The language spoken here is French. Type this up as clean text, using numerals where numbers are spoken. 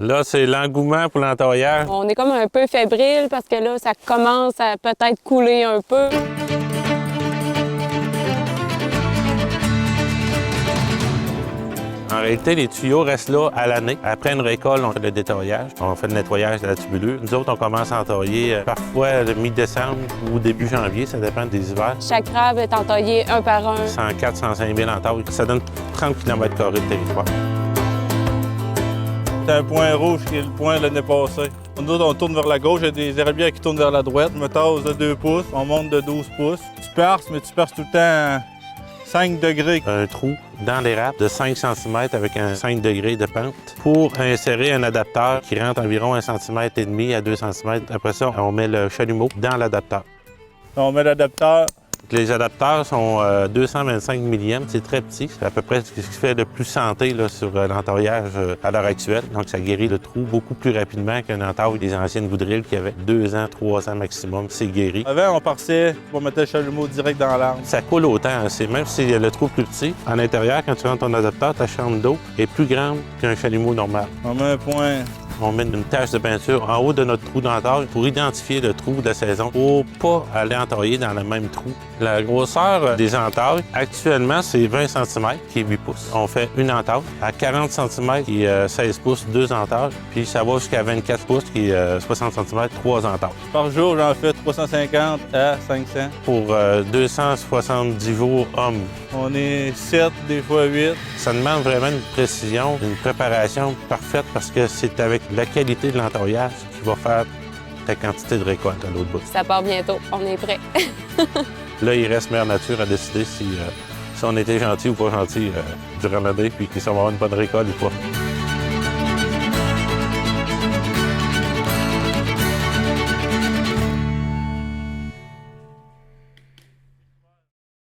Là, c'est l'engouement pour l'entaillage. On est comme un peu fébrile parce que là, ça commence à peut-être couler un peu. En réalité, les tuyaux restent là à l'année. Après une récolte, on fait le détaillage. On fait le nettoyage de la tubulure. Nous autres, on commence à entailler parfois le mi-décembre ou début janvier. Ça dépend des hivers. Chaque rave est entaillé un par un. 104 105 000 entailles. Ça donne 30 km² de territoire. C'est un point rouge qui est le point l'année passée. Nous autres, on tourne vers la gauche, il y a des érablières qui tournent vers la droite. Je me tasse de 2 pouces, on monte de 12 pouces. Tu perces, mais tu perces tout le temps 5 degrés. Un trou dans l'érable de 5 cm avec un 5 degrés de pente pour insérer un adapteur qui rentre environ 1,5 cm à 2 cm. Après ça, on met le chalumeau dans l'adapteur. On met l'adapteur. Les adapteurs sont 225 mm, c'est très petit. C'est à peu près ce qui fait le plus santé là, sur l'entaillage à l'heure actuelle. Donc, ça guérit le trou beaucoup plus rapidement qu'un entaille des anciennes goudrilles qui avaient 2 ans, 3 ans maximum. C'est guéri. Avant, on parçait, on mettait le chalumeau direct dans l'arbre. Ça coule autant. C'est même si le trou est plus petit. À l'intérieur, quand tu rentres ton adapteur, ta chambre d'eau est plus grande qu'un chalumeau normal. On met un point. On met une tache de peinture en haut de notre trou d'entaille pour identifier le trou de la saison pour pas aller entailler dans le même trou. La grosseur des entailles, actuellement, c'est 20 cm qui est 8 pouces. On fait une entaille. À 40 cm qui est 16 pouces, 2 entailles. Puis ça va jusqu'à 24 pouces qui est 60 cm, 3 entailles. Par jour, j'en fais 350 à 500. Pour 270 veaux hommes. On est 7, des fois 8. Ça demande vraiment une précision, une préparation parfaite parce que c'est avec la qualité de l'entaillage qui va faire ta quantité de récolte à l'autre bout. Ça part bientôt, on est prêt. Là, il reste Mère Nature à décider si on était gentil ou pas gentil durant l'année, puis si on va avoir une bonne récolte ou pas.